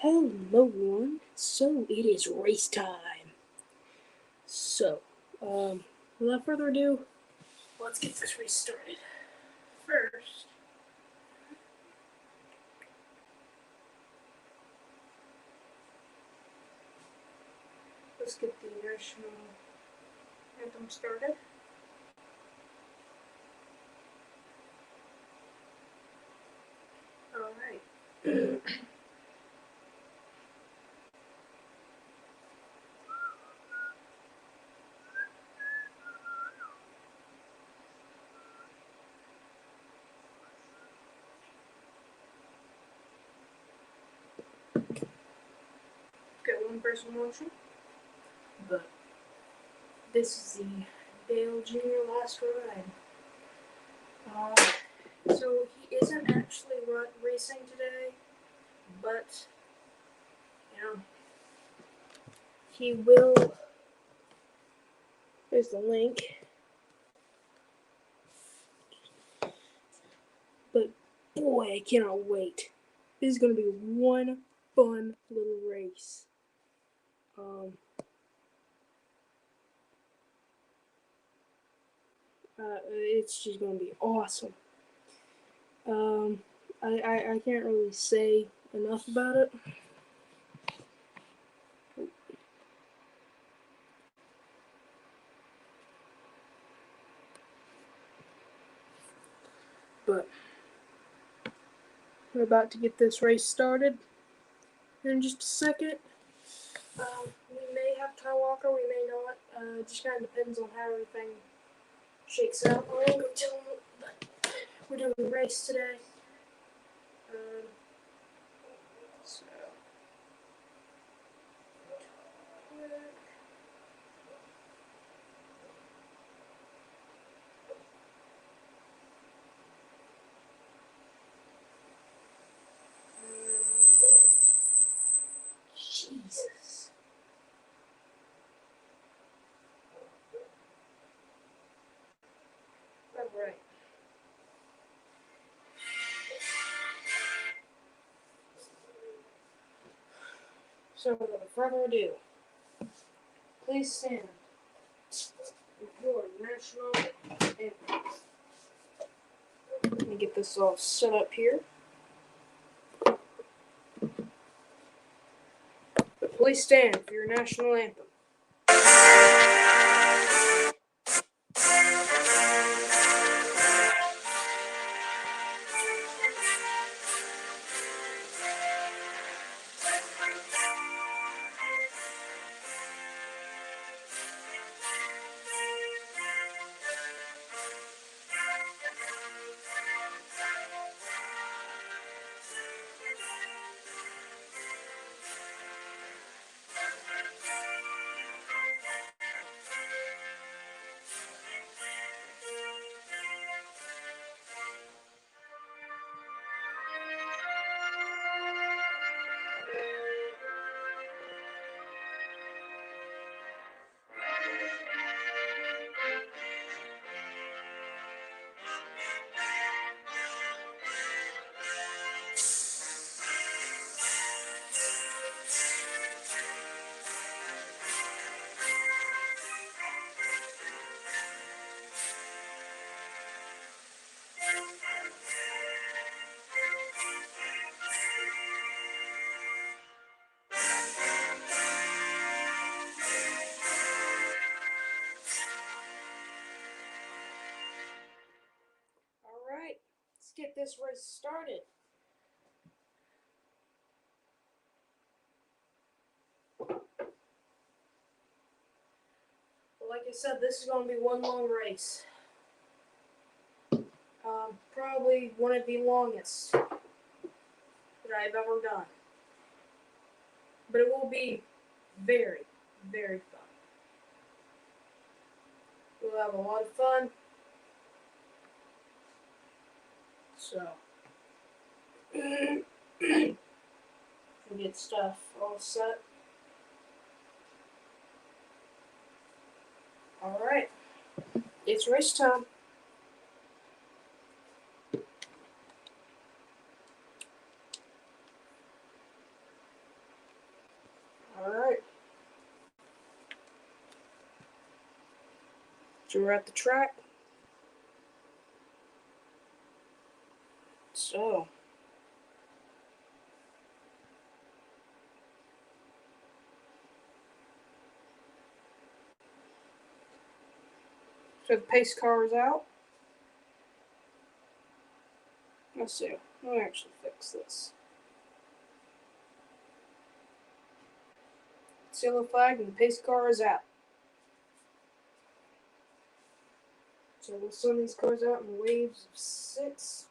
Hello everyone, so it is race time. So, without further ado, let's get this race started. First, let's get the national anthem started. Alright. Got one person motion, but this is the Dale Jr. last ride. So he isn't actually racing today, but, he will. There's the link. But boy, I cannot wait. This is going to be one fun little race. It's just going to be awesome. I can't really say enough about it. But we're about to get this race started in just a second. We may have Ty Walker, we may not. It just kind of depends on how everything shakes out. I won't go tell them that we're doing a race today. So. Jesus. Alright. So, without further ado, please stand with your national anthem. Let me get this all set up here. But please stand for your national anthem. Alright, let's get this race started. Like I said, this is going to be one long race. Probably one of the longest that I've ever done. But it will be very, very fun. We'll have a lot of fun. So, we'll get stuff all set. Alright, it's race time. So we're at the track. So the pace car is out. Let's see. Let me actually fix this. It's yellow flag and the pace car is out. So we'll send these cars out in waves of 6.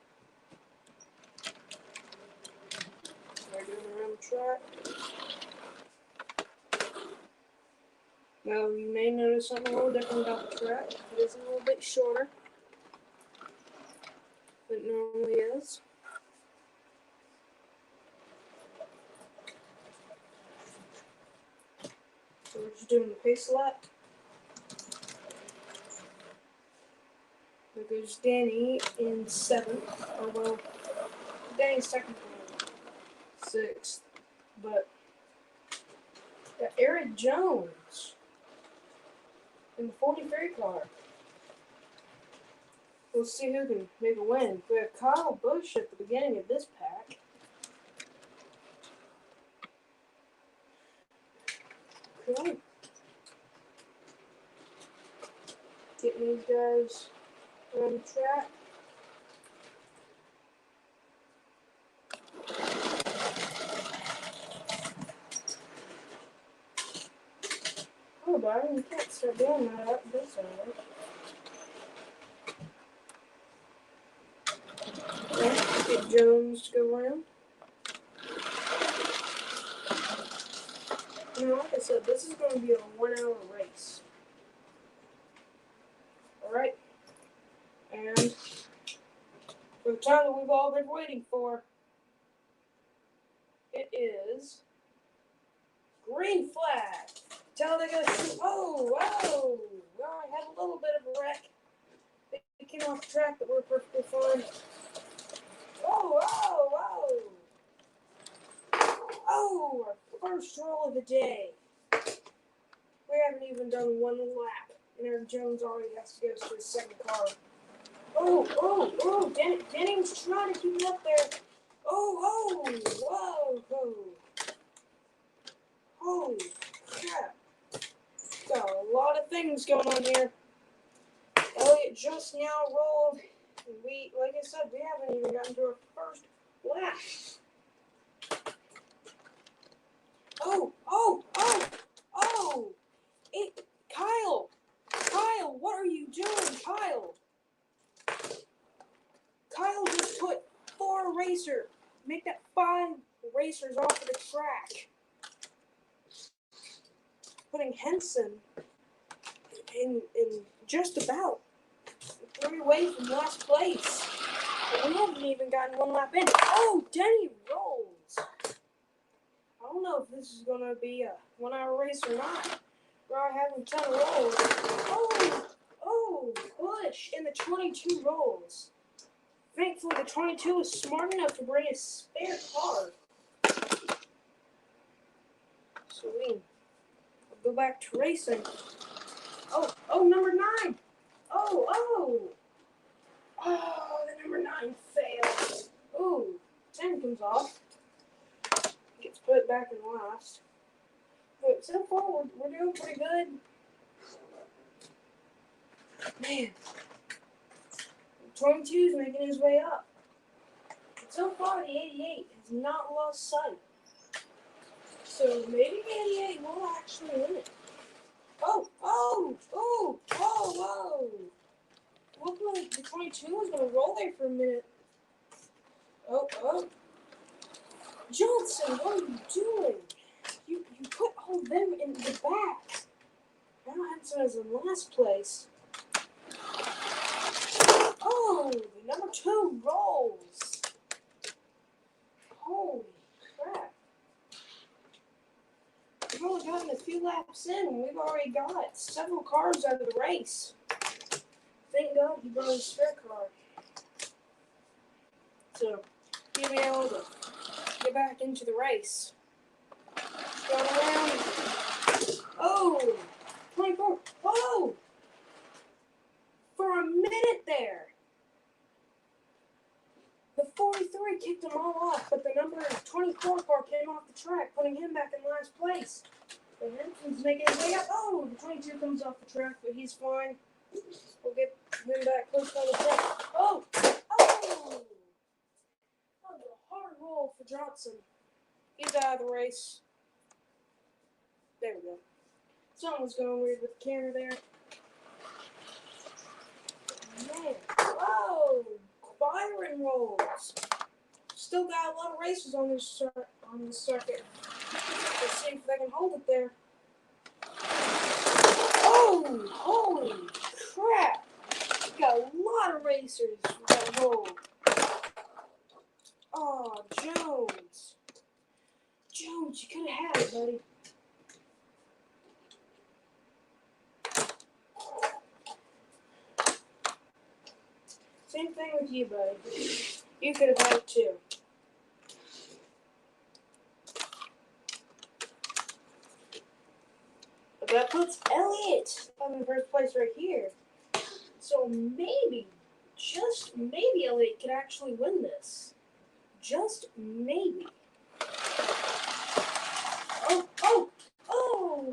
They're going around the track. Now you may notice something a little different about the track. It is a little bit shorter than it normally is. So we're just doing the pace lap. There goes Danny in 7th. Or well, Danny's technically 6th. But got Eric Jones in the 43 car. We'll see who can make a win. We have Kyle Busch at the beginning of this pack. Okay. Getting these guys around the track. Oh, Byron, you can't start doing that up this side. Let's get Jones to go around. You know, like I said, this is going to be a 1-hour race. Alright? And for the time that we've all been waiting for, it is green flag. Talladega. Oh, whoa! Well, I had a little bit of a wreck. It came off the track, but we're perfectly fine. Whoa, whoa, whoa! Oh, our first roll of the day. We haven't even done one lap, and Eric Jones already has to go to his second car. Oh, Denny was trying to keep it up there. Whoa. Holy crap. Got a lot of things going on here. Elliott just now rolled. Like I said, we haven't even gotten to our first lap. Kyle, what are you doing, Kyle? Kyle just put 4 racers. Make that 5 racers off of the track. Putting Henson in just about 3 away from last place. And we haven't even gotten 1 lap in. Oh, Denny rolls. I don't know if this is going to be a 1-hour race or not. We're having a ton of rolls. Busch in the 22 rolls. Thankfully, the 22 was smart enough to bring a spare car. So we go back to racing. Oh, number 9. The number 9 failed. Ooh, 10 comes off. Gets put back in last. But so far, we're doing pretty good. Man, 22 is making his way up. But so far, the 88 has not lost sight. So maybe the 88 will actually win it. Whoa. Looked like the 22 was going to roll there for a minute. Johnson, what are you doing? You put all of them in the back. Now Henson is in last place. Oh, the number 2 rolls. Holy crap. We've only gotten a few laps in, and we've already got several cars out of the race. Thank God he brought his spare car. So, he'll be able to get back into the race. Going around. 24. for a minute there. The 43 kicked them all off, but the number 24 car came off the track, putting him back in last place. The Henson's making his way up. Oh, the 22 comes off the track, but he's fine. We'll get him back close on the track. Oh! That was a hard roll for Johnson. He's out of the race. There we go. Something was going weird with the camera there. Man. Whoa! Byron rolls. Still got a lot of races on this circuit. Let's see if they can hold it there. Oh! Holy crap! We got a lot of racers we got to hold. Oh, Jones. Jones, you could have had it, buddy. Same thing with you, buddy. You could have had it too. But that puts Elliott in first place right here. So maybe, just maybe Elliott could actually win this. Just maybe. Oh!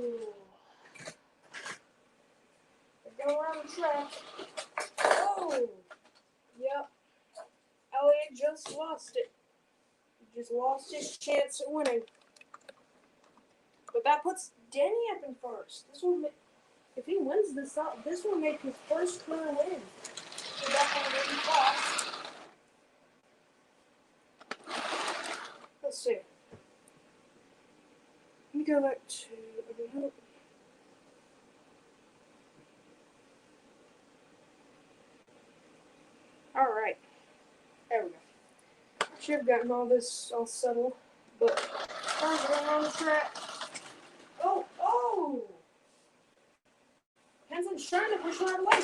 They're going around the track. Oh! Yep. Elliott just lost it. He just lost his chance at winning. But that puts Denny up in first. This will make, if he wins this up, this will make his first career win. So that's going to be fast. Let's see. Let me go back to. Alright. There we go. Should have gotten all this all settled. But cars are going on the track. Oh! Henson's trying to push him out of the way.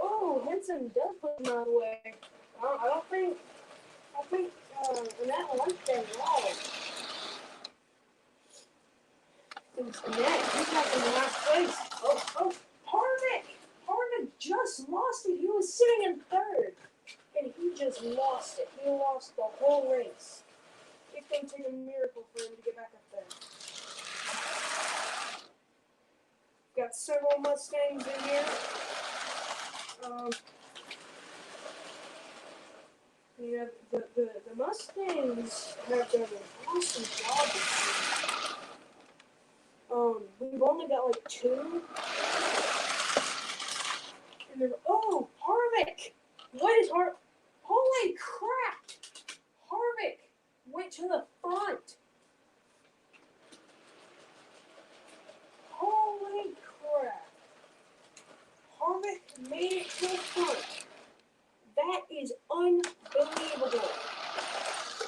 Oh, Henson does push him out of the way. I don't think Annette likes that at all. Annette, he's not in the last place. Oh, Harvick just lost it. He was sitting in third. And he just lost it. He lost the whole race. It's going to take a miracle for him to get back up there. Got several Mustangs in here. The Mustangs have done an awesome job this year. We've only got like 2. And they're, Harvick! What is Harvick? Holy crap! Harvick went to the front. Holy crap. Harvick made it to the front. That is unbelievable.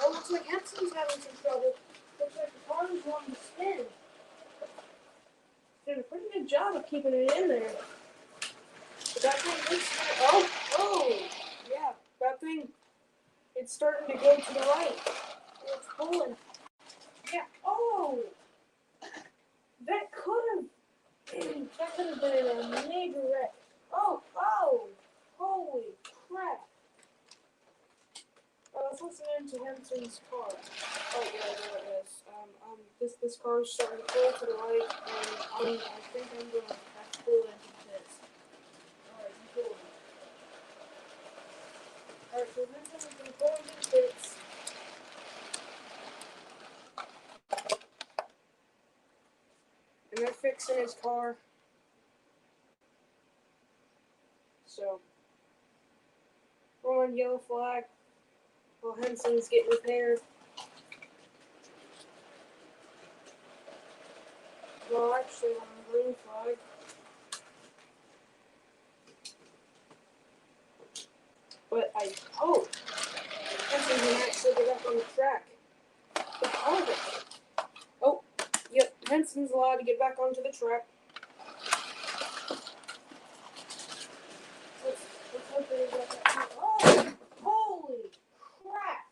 Oh, looks like Henson's having some trouble. Looks like the car is wanting to spin. Did a pretty good job of keeping it in there. But that thing looks yeah, that thing, it's starting to go to the right. It's pulling. Yeah, that could have been a major wreck. Holy crap. Let's listen to Henson's car. Oh, yeah, there it is. This car is starting to pull to the right, and I think I'm going to have to pull into this. Alright, you pull it. Alright, so Henson is going to pull into this. And they're fixing his car. So, we're on yellow flag while Henson's getting repaired. Well, actually, on green flag. But I hope Henson can actually get back on the track. But Harvick. Oh, yep, Henson's allowed to get back onto the track. Let's hope that he got that. Oh, holy crap!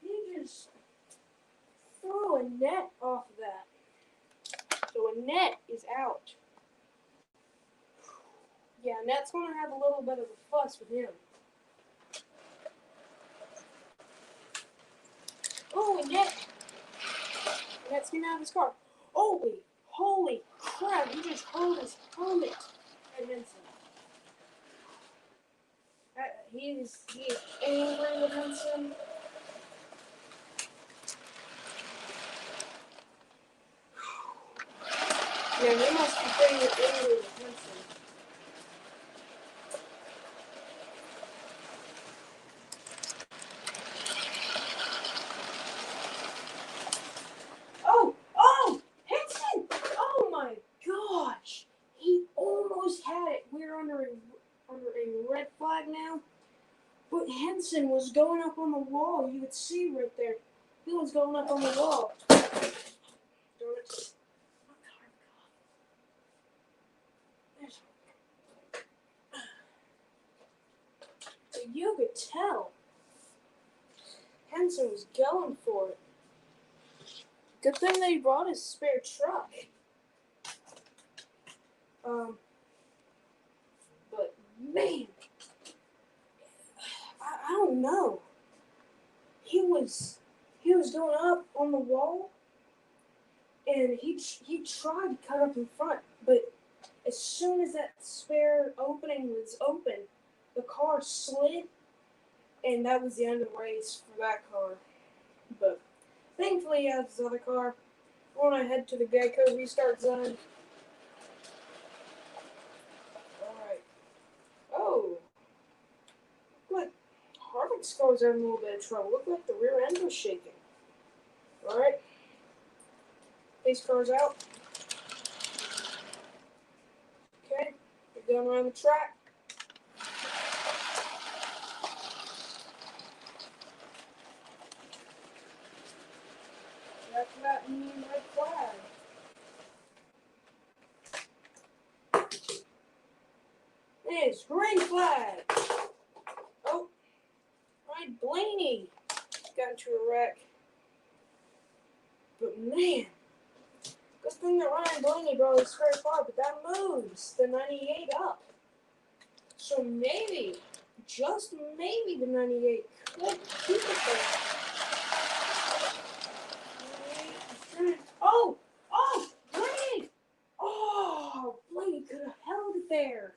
He just threw a net off of that. So a net is out. Yeah, Net's going to have a little bit of a fuss with him. Oh, and Net's getting out of his car. Holy crap, he just hurled his helmet at Henson. He is angry with Henson. Yeah, he must be pretty angry with Henson. Oh, Henson! Oh my gosh, he almost had it. We're under a red flag now, but Henson was going up on the wall. You could see right there. He was going up on the wall. Darn it. But you could tell Henson was going for it. Good thing they brought his spare truck. But man, I don't know. He was going up on the wall, and he tried to cut up in front, but as soon as that spare opening was open, the car slid, and that was the end of the race for that car. But thankfully, he has his other car. I want to head to the Geico restart zone. Alright. Oh. Look, Harvick's car was having a little bit of trouble. Looked like the rear end was shaking. Alright. Pace car's out. Okay. We're going around the track. After that, mean red flag. It's green flag. Oh, Ryan Blaney got into a wreck. But man, good thing that Ryan Blaney brought his spare car, but that moves the 98 up. So maybe, just maybe, the 98 could keep it there. Oh, Blaney! Oh, Blaney could have held it there.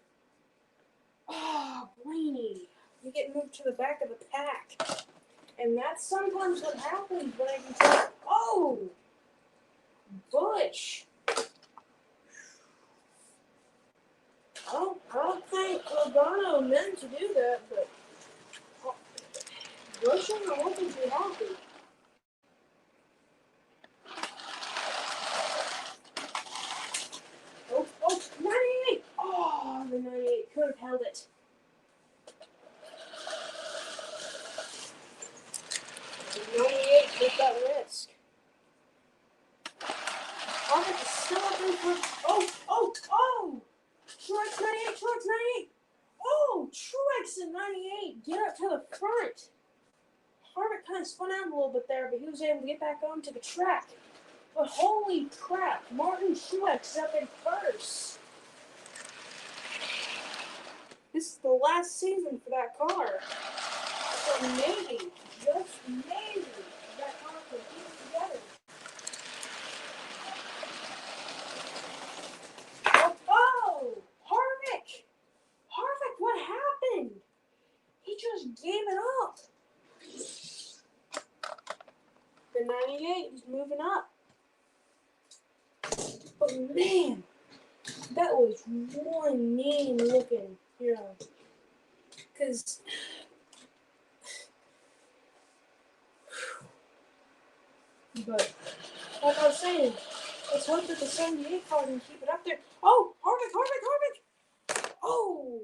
Oh, Blaney. You get moved to the back of the pack. And that's sometimes what happens when I can tell. Oh! Butch. I don't think Logano meant to do that, but Butch and I want him to be happy. Oh, 98! Oh, the 98 could have held it. The 98 took that risk. Harvick is still up in front. Oh! Truex 98! Oh, Truex at 98. Get up to the front. Harvick kind of spun out a little bit there, but he was able to get back onto the track. But holy crap, Martin Truex up in first. This is the last season for that car. So maybe, just maybe, that car can keep it together. Oh, Harvick! Harvick, what happened? He just gave it up. The 98 is moving up. But man, that was one mean looking, because but like I was saying, let's hope that the 78 car can keep it up there. Oh, Harvick! Oh,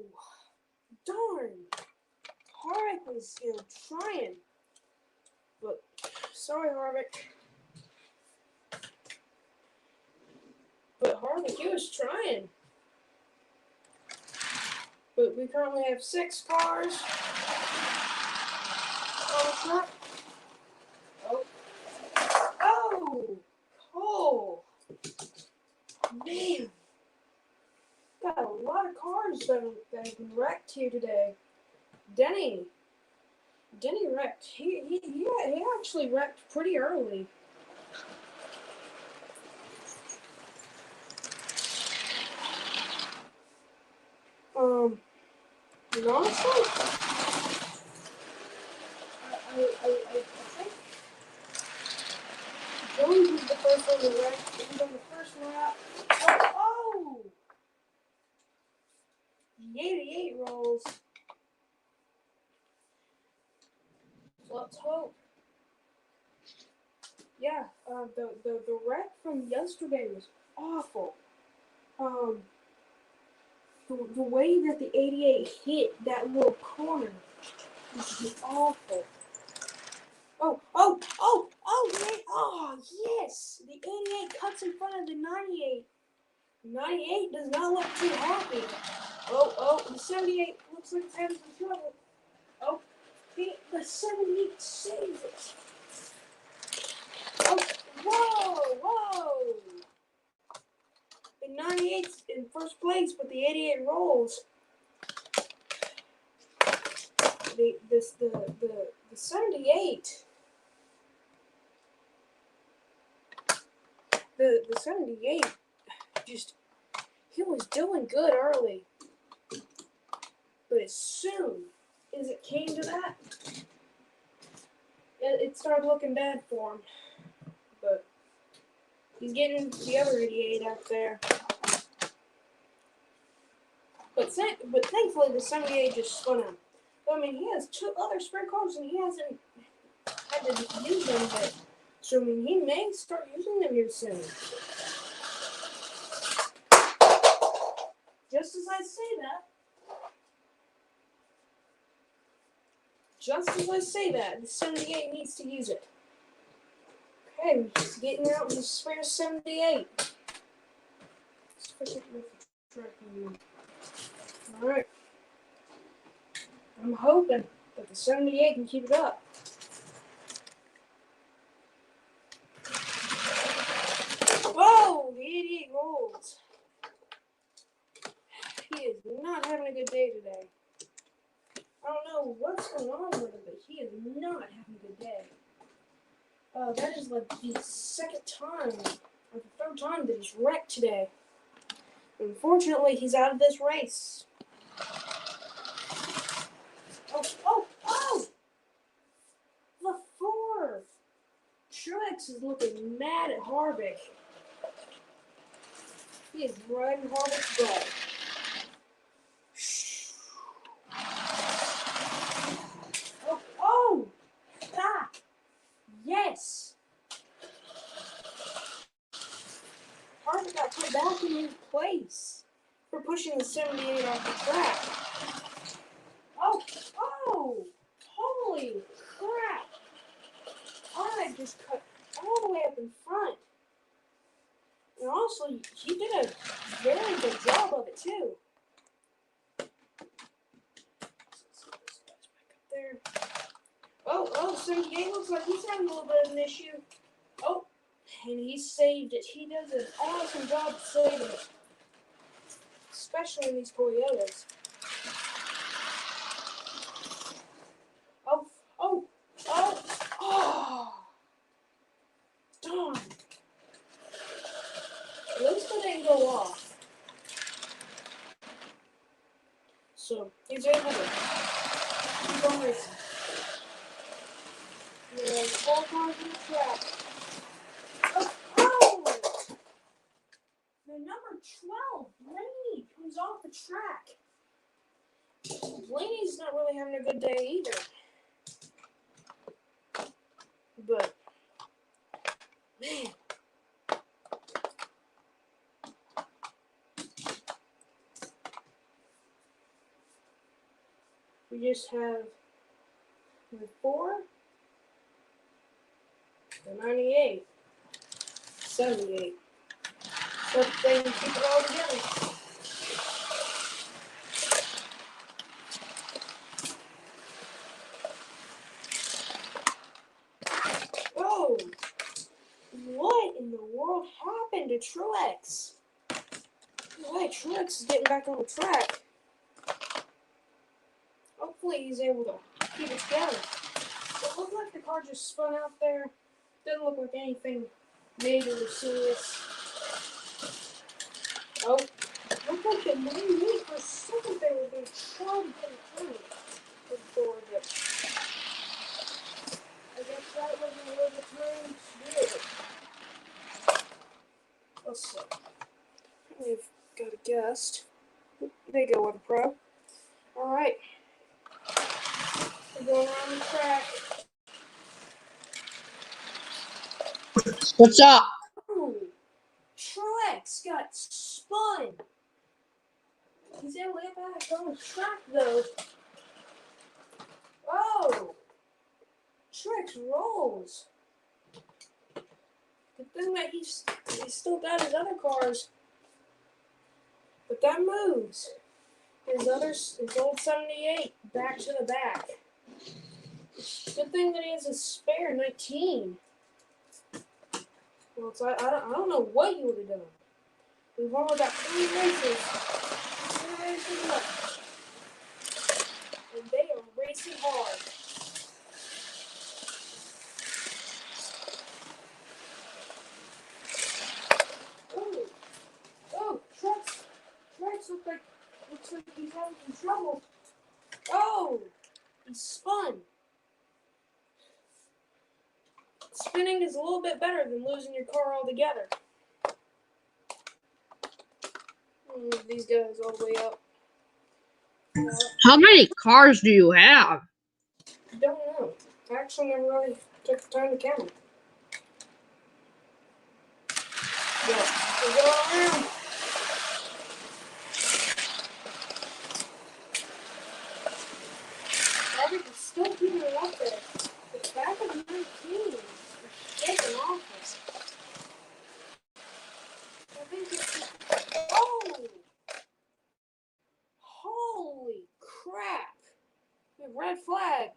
darn. Harvick was, trying. But, sorry, Harvick. But Harvick, he was trying. But we currently have 6 cars on the track. Cole. Man. Got a lot of cars cars that have been wrecked here today. Denny wrecked. He actually wrecked pretty early. And honestly, I think Jones was the first one to wreck. He was on the first lap. Oh! The 88 rolls. So let's hope. Yeah, the wreck from yesterday was awful. The way that the 88 hit that little corner was just awful. Oh, yes! The 88 cuts in front of the 98. 98 does not look too happy. The 78 looks like it's having some trouble. Oh, the 78 saves it. Oh, whoa! The 98's in first place, but the 88 rolls. The 78. The 78 just, he was doing good early. But as soon as it came to that, it started looking bad for him. But he's getting the other 88 out there. But thankfully the 78 just spun out. I mean, he has two other sprint cars and he hasn't had to use them yet. So I mean, he may start using them here soon. Just as I say that, the 78 needs to use it. Okay, he's getting out in the spare 78. Alright. I'm hoping that the 78 can keep it up. Whoa! The 88 rolls. He is not having a good day today. I don't know what's going on with him, but he is not having a good day. That is like the second time, or the third time that he's wrecked today. Unfortunately, he's out of this race. Oh! The 4! Truex is looking mad at Harvick. He is riding Harvick's butt. Yes! Harvick got put back in his place for pushing the 78 off the track. Oh! Holy crap! Harvick just cut all the way up in front. And honestly, he did a very good job of it too. Let's see this guy's back up there. 78 looks like he's having a little bit of an issue. Oh, and he saved it. He does an awesome job of saving it. Especially in these Toyotas. Darn. At least it didn't go off. So, he's able to keep on racing. There's 4 cars in the track. The number 12, Blaney, comes off the track. Blaney's not really having a good day either. But, man. We just have the 4, the 98, 78. So they can keep it all together. Whoa! What in the world happened to Truex? Why, Truex is getting back on the track. hopefully he's able to keep it together. It looked like the car just spun out there. Didn't look like anything major or serious. Oh, looked like the 98 for a second they were going to try to get it through before, but I guess that wasn't a little bit time to do it. Let's see. We've got a guest. There you go, Weather Pro. Alright. We're going around the track. What's up? Ooh, Truex got spun. He's able to get back on the track though. Oh! Truex rolls. Good thing that he's still got his other cars. But that moves his old 78 back to the back. Good thing that he has a spare 19. Well, I don't know what he would have done. We've only got 3 races. 3 races left. And they are racing hard. Oh, Truex looks like he's having some trouble. Oh, he spun. Spinning is a little bit better than losing your car altogether. Move these guys all the way up. How many cars do you have? Don't know. I actually never really took the time to count them. Yeah, we're going around. Robert is still keeping it up there. The back of 19 is shaking off us. I think it's... Oh! Holy crap! The red flag.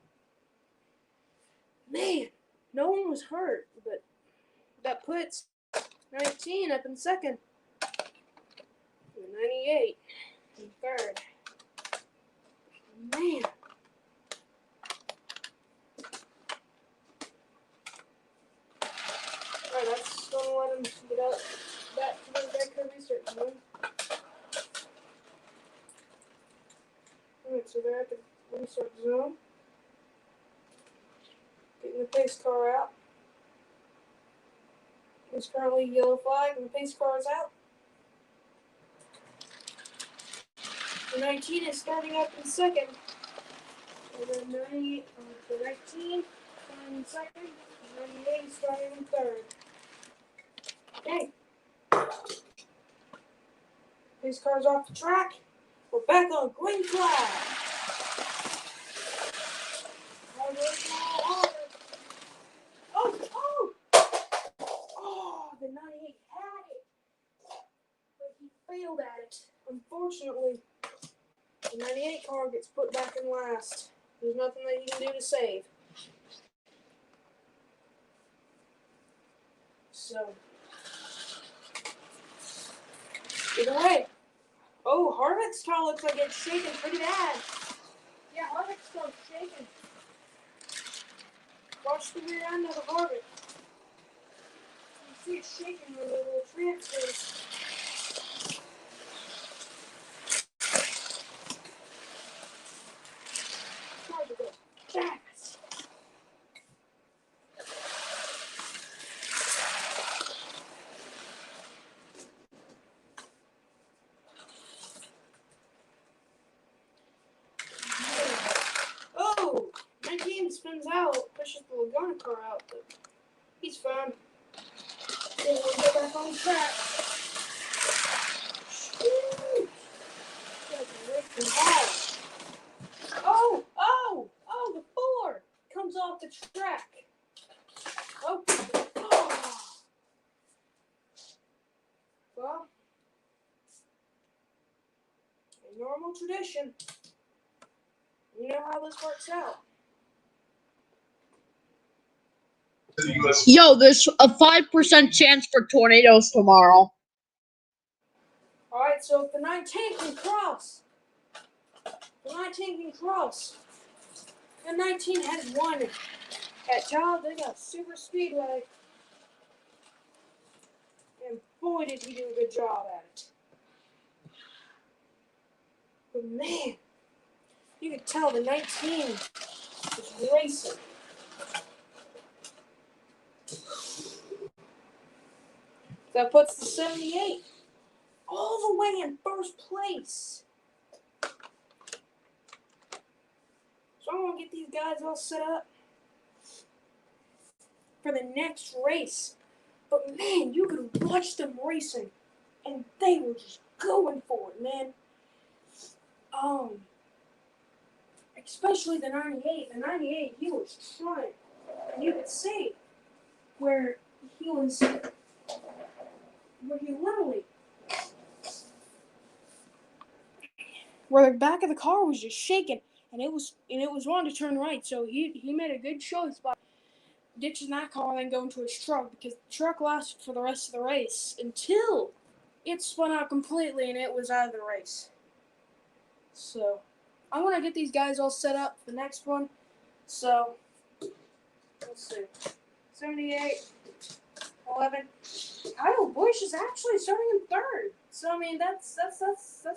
Man, no one was hurt, but that puts 19 up in second. And 98 in third. Man. Alright, that's going to let him get up back to the red curve restart zone. Alright, so they're at the restart zone. Getting the pace car out. There's currently a yellow flag and the pace car is out. The 19 is starting up in second. And the 19 starting in second. The 98 is starting in third. Okay. Pace car's off the track. We're back on green flag. Oh, the 98 had it. But he failed at it. Unfortunately, the 98 car gets put back in last. There's nothing that you can do to save. So, either way. Oh, Harvick's car looks like it's shaking pretty bad. Yeah, Harvick's car's shaking. Watch the rear end of the Harvick. You see it shaking with a little transfer. Try to go fast. Oh, 19 spins out, pushes the Laguna car out, but he's fine. Then we'll get back on track. Shoot! Oh, the 4 comes off the track. Oh. Well, a normal tradition. You know how this works out. Yo, there's a 5% chance for tornadoes tomorrow. Alright, so if the 19 can cross. The 19 can cross. The 19 had won at Talladega Super Speedway. And boy, did he do a good job at it. But man, you could tell the 19 was racing. That puts the 78 all the way in first place. So I'm going to get these guys all set up for the next race. But man, you could watch them racing, and they were just going for it, man. Especially the 98. The 98, he was trying. And you could see where he literally, where the back of the car was just shaking, and it was wanting to turn right. So he made a good choice by ditching that car and then going to his truck, because the truck lasted for the rest of the race until it spun out completely and it was out of the race. So I'm gonna get these guys all set up for the next one. So let's see, 78, 11. Kyle Busch is actually starting in third. So I mean that's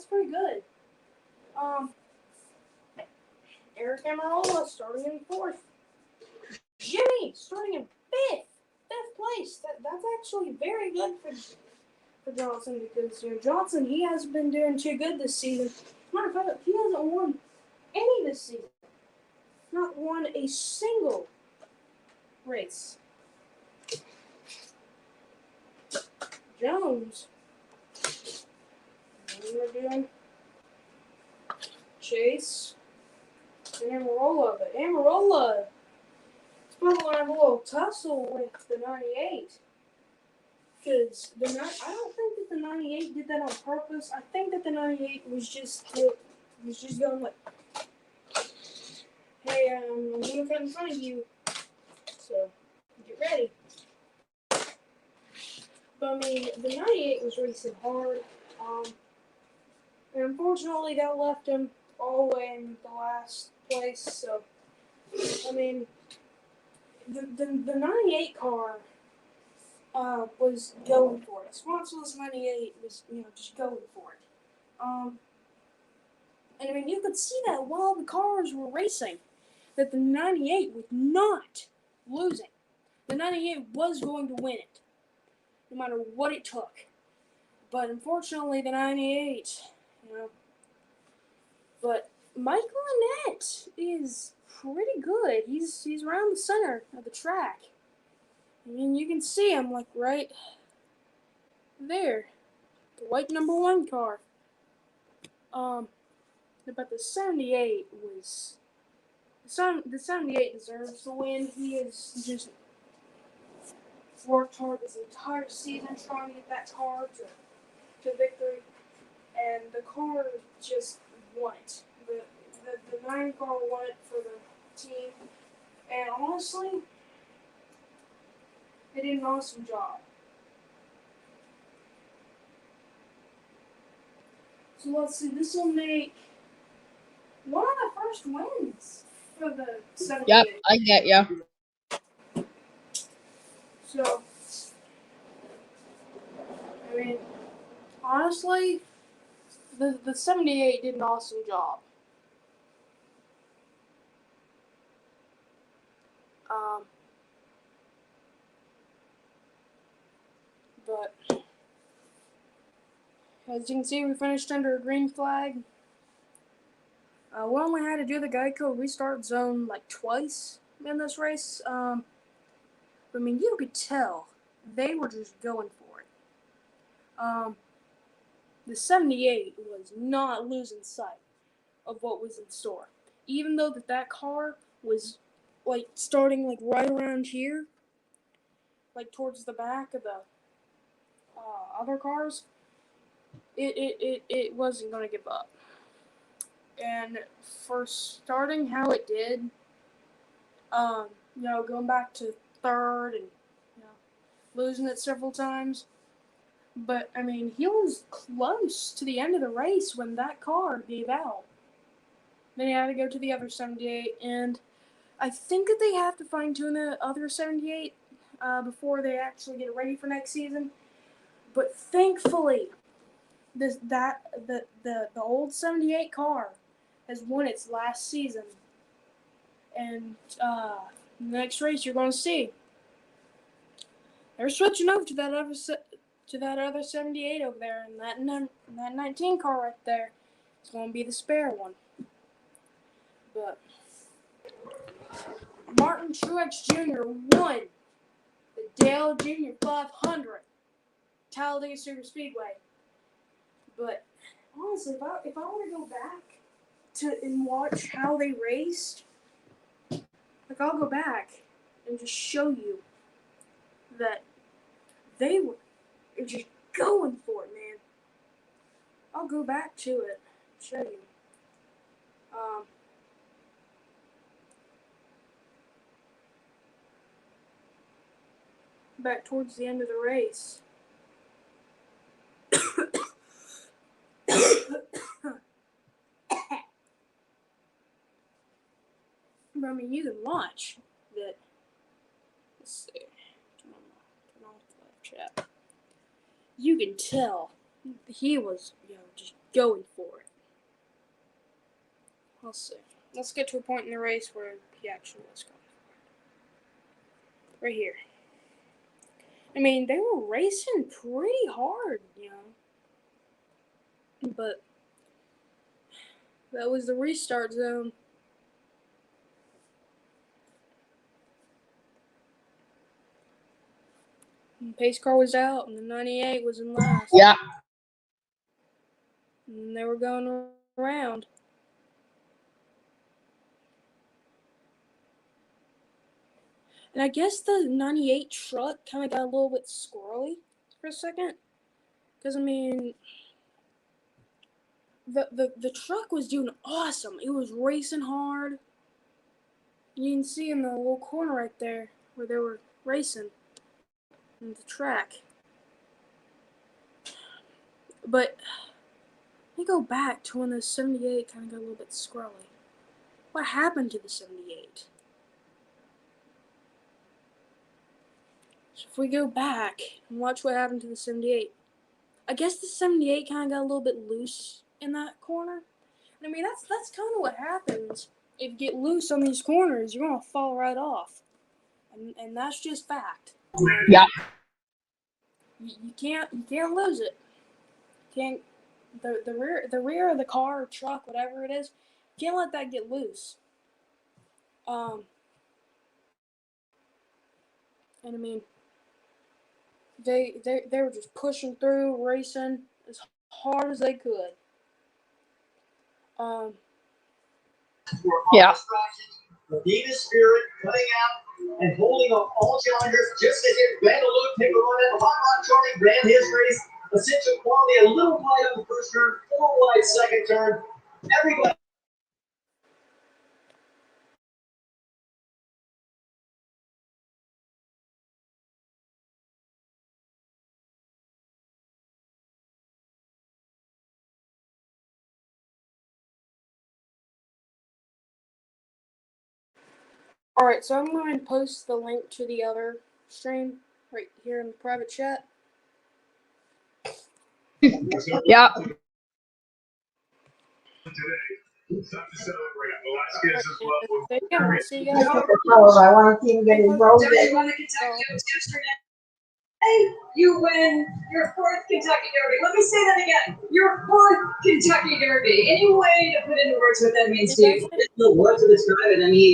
pretty good. Eric Amarola starting in fourth. Jimmy starting in fifth place. That's actually very good for Johnson, because Johnson, he hasn't been doing too good this season. Matter of fact, he hasn't won any this season. Not won a single race. Jones. And we're doing Chase and Amarola. But Amarola is probably going to have a little tussle with the 98. Because I don't think that the 98 did that on purpose. I think that the 98 was just going like, hey, I'm going to cut in front of you. So, get ready. But I mean, the 98 was racing hard. And unfortunately, that left him all the way in the last place. So, I mean, the 98 car was going for it. Sponsorless 98 was, just going for it. And I mean, you could see that while the cars were racing, that the 98 was not losing. The 98 was going to win it, no matter what it took. But unfortunately, the 98, But Michael Annett is pretty good. He's around the center of the track. I mean, you can see him, like, right there. The white number 1 car. But the 78 was... The 78 deserves the win. He has just worked hard this entire season trying to get that car to victory. And the car just won it. The 9 car won it for the team. And honestly, they did an awesome job. So let's see, this will make one of the first wins for the 78. Yep, I get ya. So, I mean, honestly, the 78 did an awesome job. But as you can see, we finished under a green flag. We only had to do the Geico restart zone like twice in this race. I mean, you could tell they were just going for it. The 78 was not losing sight of what was in store. Even though that car was like starting like right around here, like towards the back of the other cars, it wasn't going to give up. And for starting how it did, going back to third and losing it several times. But I mean, he was close to the end of the race when that car gave out. Then he had to go to the other 78, and I think that they have to fine tune the other 78 before they actually get ready for next season. But thankfully, the old 78 car has won its last season, and the next race you're going to see, they're switching over to that other 78 over there, and that 19 car right there is going to be the spare one. But Martin Truex Jr. won the Dale Jr. 500 Talladega Superspeedway. But honestly, if I want to go back and watch how they raced, like I'll go back and just show you that they were just going for it, man. I'll go back to it, show you. Back towards the end of the race. I mean, you can watch that. Let's see. Turn off the live chat. You can tell he was, just going for it. Let's see. Let's get to a point in the race where he actually was going for it. Right here. I mean, they were racing pretty hard, But that was the restart zone. And the pace car was out, and the 98 was in last. Yeah. And they were going around. And I guess the 98 truck kind of got a little bit squirrely for a second. Because, I mean, the truck was doing awesome. It was racing hard. You can see in the little corner right there where they were racing in the track. But let me go back to when the 78 kind of got a little bit squirrely. What happened to the 78? So if we go back and watch what happened to the 78, I guess the 78 kind of got a little bit loose in that corner. I mean, that's kind of what happens. If you get loose on these corners, you're going to fall right off. And that's just fact. Yeah. You can't lose it. Can't the rear of the car or truck, whatever it is, you can't let that get loose. And I mean, they were just pushing through, racing as hard as they could. Yeah. Being a spirit, cutting out and holding up all challengers, just as if Vandaloon take a run at the hot rod. Charlie ran his race, essential quality, a little wide on the first turn, 4 wide second turn. Everybody. Alright, so I'm going to post the link to the other stream right here in the private chat. Yeah. See you guys. I want to see him get his road. Hey, you win your 4th Kentucky Derby. Let me say that again. Your 4th Kentucky Derby. Any way to put into words what that means to you? No word to describe it. I mean,